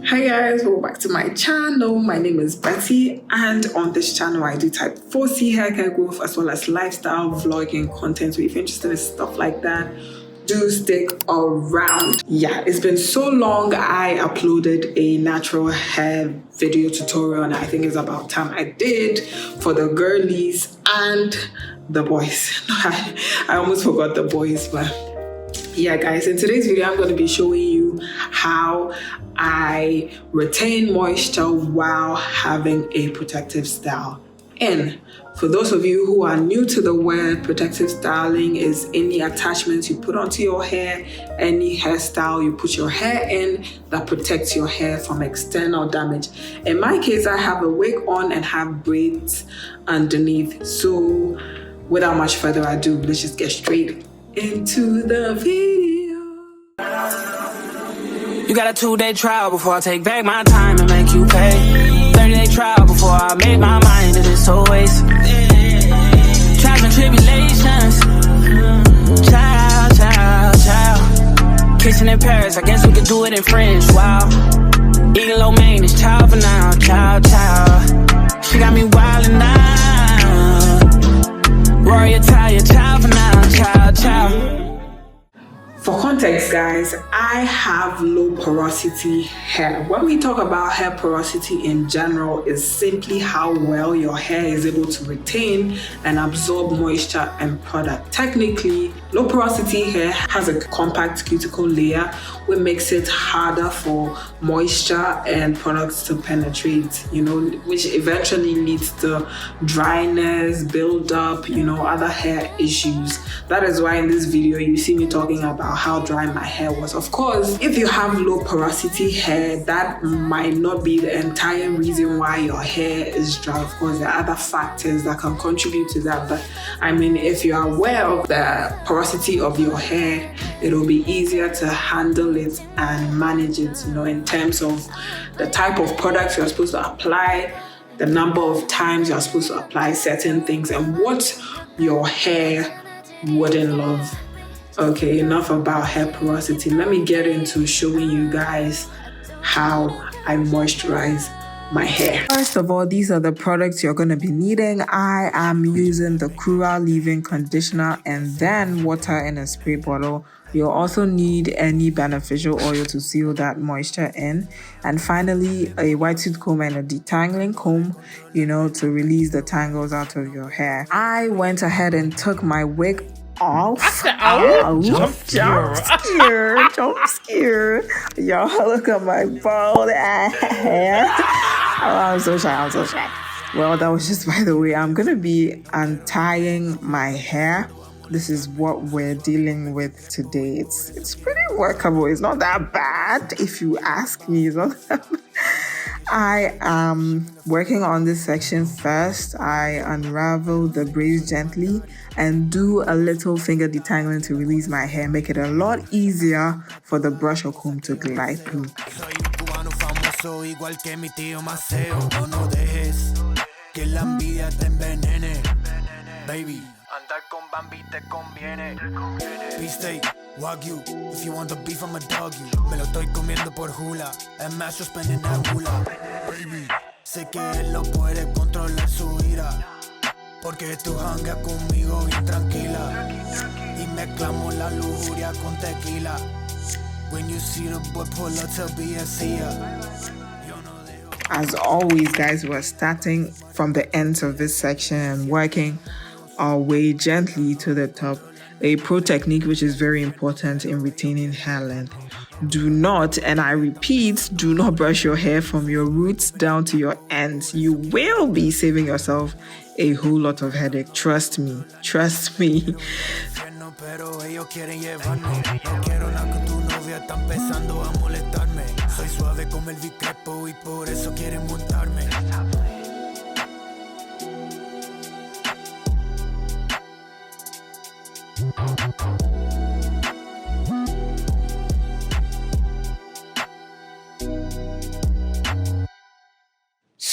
Hi guys, welcome back to my channel. My name is Betty, and on this channel I do type 4C hair care growth as well as lifestyle vlogging content. So if you're interested in stuff like that, do stick around. Yeah, it's been so long. I uploaded a natural hair video tutorial and I think it's about time I did for the girlies and the boys. I almost forgot the boys, but yeah guys, in today's video I'm going to be showing you how I retain moisture while having a protective style. And for those of you who are new to the word, protective styling is any attachments you put onto your hair, any hairstyle you put your hair in that protects your hair from external damage. In my case, I have a wig on and have braids underneath. So without much further ado, let's just get straight into the video. You got a 2-day trial before I take back my time and make you pay. 30-day trial before I make my mind that it's always trials and tribulations. Child. Kissing in Paris, I guess we could do it in French. Wow. Eating low maintenance, child for now, child. She got me wildin' out. Rory Italia, child for now, child. For context, guys, I have low porosity hair. When we talk about hair porosity in general, it's simply how well your hair is able to retain and absorb moisture and product. Technically, low porosity hair has a compact cuticle layer, which makes it harder for moisture and products to penetrate, which eventually leads to dryness, buildup, other hair issues. That is why in this video you see me talking about how dry my hair was. Of course, if you have low porosity hair, that might not be the entire reason why your hair is dry. Of course, there are other factors that can contribute to that, but I mean, if you are aware of the porosity of your hair, it'll be easier to handle it and manage it, in terms of the type of products you're supposed to apply, the number of times you're supposed to apply certain things, and what your hair wouldn't love. Okay, enough about hair porosity. Let me get into showing you guys how I moisturize my hair. First of all, these are the products you're going to be needing. I am using the Kura leave-in conditioner and then water in a spray bottle. You'll also need any beneficial oil to seal that moisture in. And finally, a white tooth comb and a detangling comb, to release the tangles out of your hair. I went ahead and took my wig off. Jump scare. Y'all, look at my bald hair. I'm so shy. Well, that was just by the way. I'm gonna be untying my hair. This is what we're dealing with today. It's pretty workable. It's not that bad, if you ask me. It's not that bad. I am working on this section first. I unravel the braids gently and do a little finger detangling to release my hair, make it a lot easier for the brush or comb to glide through. Andar con Bambi te conviene. Beefsteak, Wagyu. If you want the beef, I'ma dog you. Me lo estoy comiendo por hula. Es más, yo spending that hula. Baby, sé que él no puede controlar su ira. Porque tú hangas conmigo bien tranquila. Y mezclamos la lujuria con tequila. When you see the boy pull up to BSC. As always, guys, we're starting from the ends of this section and working our way gently to the top. A pro technique which is very important in retaining hair length. Do not, and I repeat, do not brush your hair from your roots down to your ends. You will be saving yourself a whole lot of headache. Trust me. Soy suave como el bicrepo y por eso quieren montarme.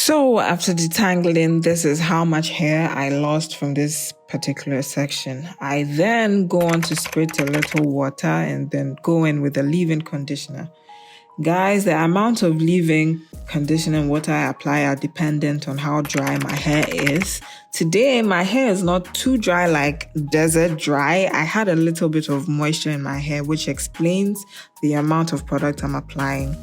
So after detangling, this is how much hair I lost from this particular section. I then go on to spritz a little water and then go in with a leave-in conditioner. Guys, the amount of leave-in conditioning water I apply are dependent on how dry my hair is. Today, my hair is not too dry like desert dry. I had a little bit of moisture in my hair, which explains the amount of product I'm applying.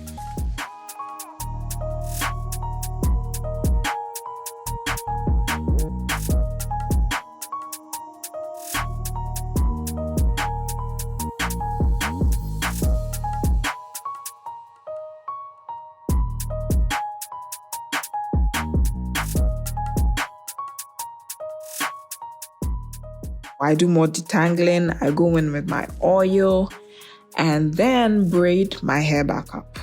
I do more detangling, I go in with my oil, and then braid my hair back up.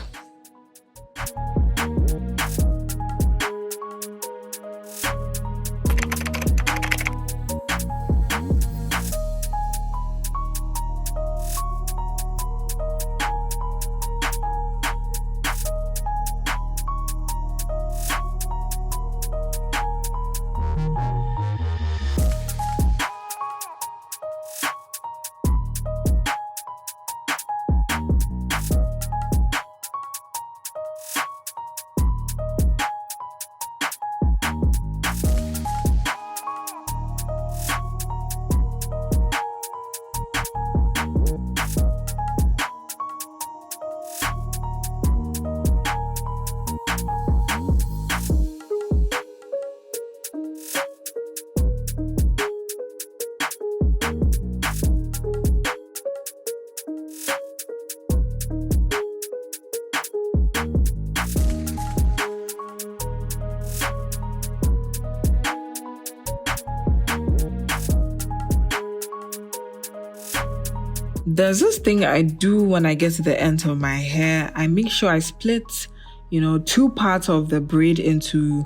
There's this thing I do when I get to the end of my hair. I make sure I split, 2 parts of the braid into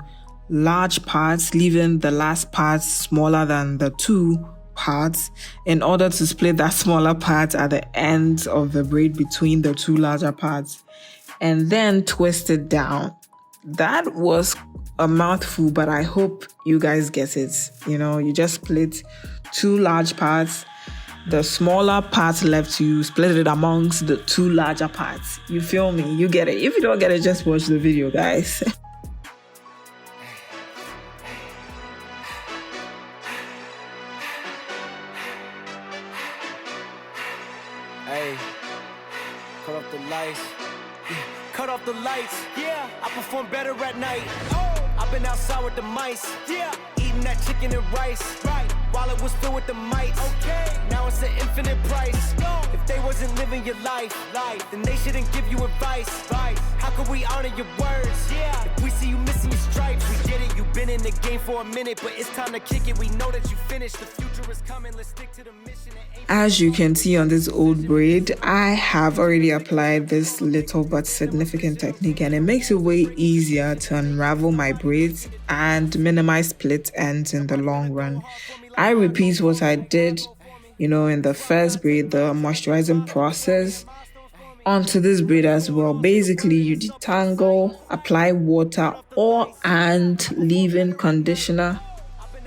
large parts, leaving the last part smaller than the 2 parts in order to split that smaller part at the ends of the braid between the 2 larger parts and then twist it down. That was a mouthful, but I hope you guys get it. You just split 2 large parts. The smaller part left, you split it amongst the 2 larger parts. You feel me? You get it. If you don't get it, just watch the video, guys. Hey, cut off the lights. Cut off the lights. Yeah, I perform better at night. I've been outside with the mice. Yeah, eating that chicken and rice. Right. While it was filled with the mites. Okay. Now it's an infinite price. If they wasn't living your life, then they shouldn't give you advice. How could we honor your words? Yeah. If we see you missing your stripes, we get it. You've been in the game for a minute, but it's time to kick it. We know that you finished. The future is coming. Let's stick to the mission. As you can see on this old braid, I have already applied this little but significant technique, and it makes it way easier to unravel my braids and minimize split ends in the long run. I repeat what I did, in the first braid, the moisturizing process, onto this braid as well. Basically, you detangle, apply water and leave-in conditioner,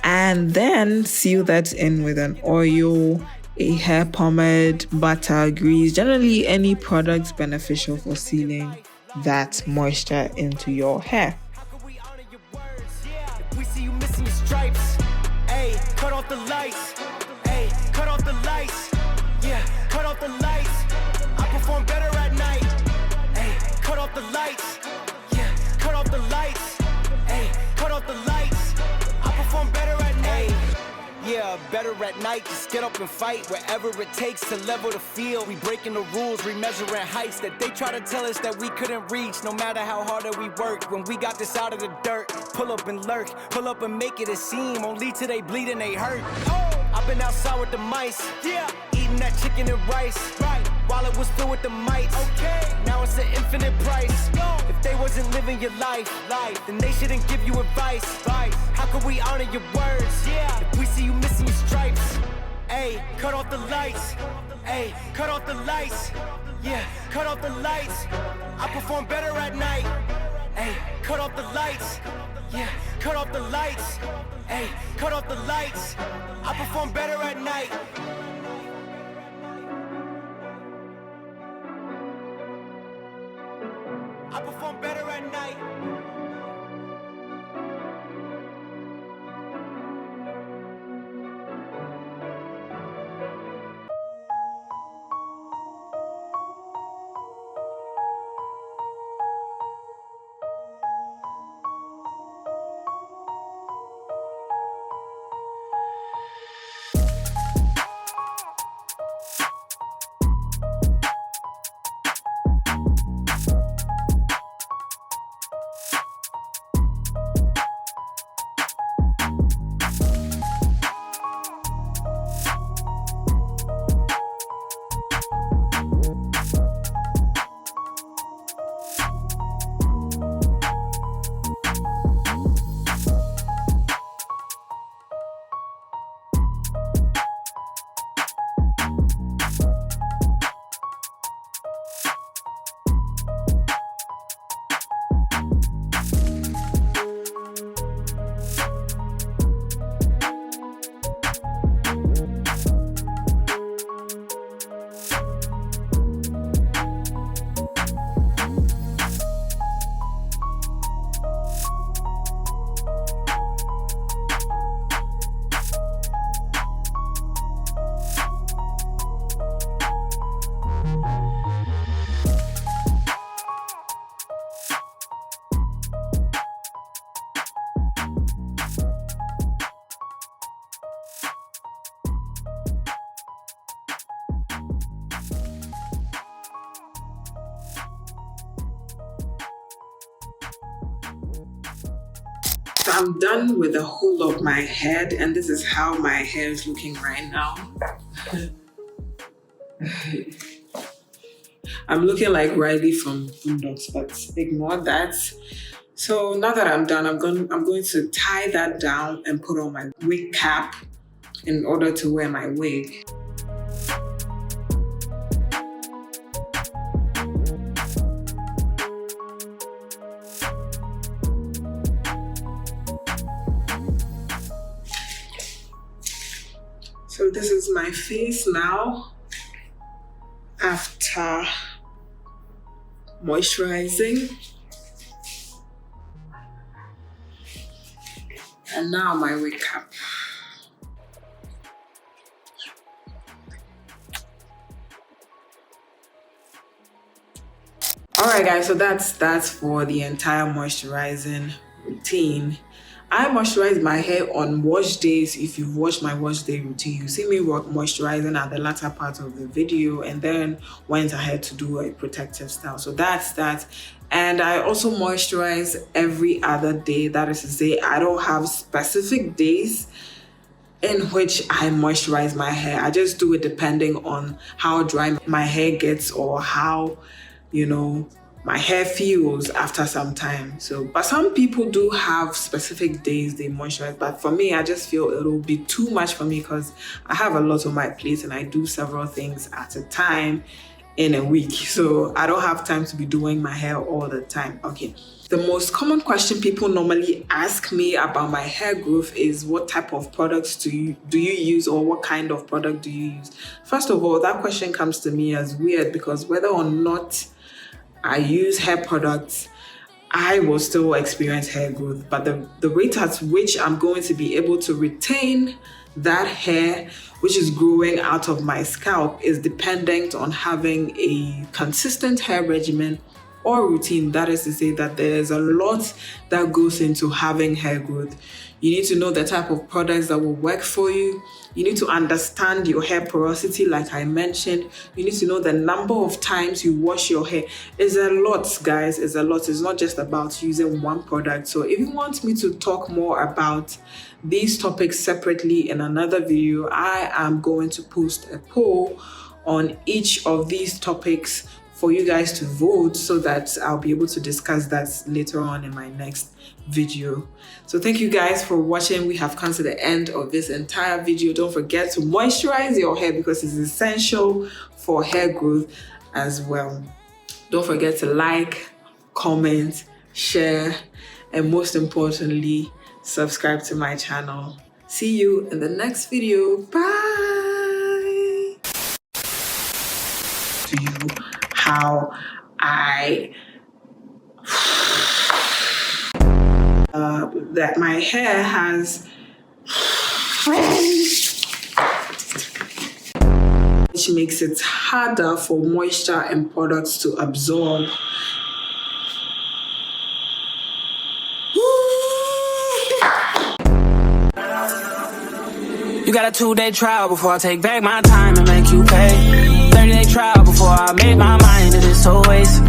and then seal that in with an oil, a hair pomade, butter, grease, generally any products beneficial for sealing that moisture into your hair. We see you missing your stripes. Hey, cut off the lights. Hey, cut off the lights. Yeah, cut off the lights. I perform better at night. Hey, cut off the lights. Yeah, cut off the lights. Hey, cut off the lights. I perform better at night. Yeah, better at night. Just get up and fight wherever it takes to level the field. We breaking the rules, remeasuring heights that they try to tell us that we couldn't reach. No matter how hard that we worked, when we got this out of the dirt, pull up and lurk, pull up and make it a seam. Only till they bleed and they hurt. I've been outside with the mice. Yeah, eating that chicken and rice. Right, while it was filled with the mites. Okay, now it's an infinite price. If they wasn't living your life, then they shouldn't give you advice. How could we honor your words? Yeah, if we see you missing your stripes. Hey, cut off the lights. Hey, cut off the lights. Yeah, cut off the lights. I perform better at night. Hey, cut off the lights. Yeah, cut off the lights. Hey, cut off the lights. I perform better at night. So I'm done with the whole of my head, and this is how my hair is looking right now. I'm looking like Riley from Boondocks, but ignore that. So now that I'm done, I'm going to tie that down and put on my wig cap in order to wear my wig. So this is my face now after moisturizing. And now my wig cap. Alright guys, so that's for the entire moisturizing routine. I moisturize my hair on wash days. If you've watched my wash day routine, you see me moisturizing at the latter part of the video and then went ahead to do a protective style. So that's that. And I also moisturize every other day. That is to say, I don't have specific days in which I moisturize my hair. I just do it depending on how dry my hair gets or how, you know, my hair feels after some time. So, but some people do have specific days they moisturize, but for me, I just feel it'll be too much for me because I have a lot on my plate and I do several things at a time in a week. So I don't have time to be doing my hair all the time. Okay. The most common question people normally ask me about my hair growth is what type of products do you use, or what kind of product do you use? First of all, that question comes to me as weird because whether or not I use hair products, I will still experience hair growth, but the rate at which I'm going to be able to retain that hair which is growing out of my scalp is dependent on having a consistent hair regimen or routine. That is to say that there's a lot that goes into having hair growth. You need to know the type of products that will work for you. You need to understand your hair porosity, like I mentioned. You need to know the number of times you wash your hair. It's a lot, guys. It's a lot. It's not just about using one product. So if you want me to talk more about these topics separately in another video, I am going to post a poll on each of these topics for you guys to vote so that I'll be able to discuss that later on in my next video. So thank you guys for watching. We have come to the end of this entire video. Don't forget to moisturize your hair because it's essential for hair growth as well. Don't forget to like, comment, share, and most importantly, subscribe to my channel. See you in the next video. Bye. To you how I that my hair has which makes it harder for moisture and products to absorb. You got a 2-day trial before I take back my time and make you pay. 30-day trial before I make my mind that it's a waste.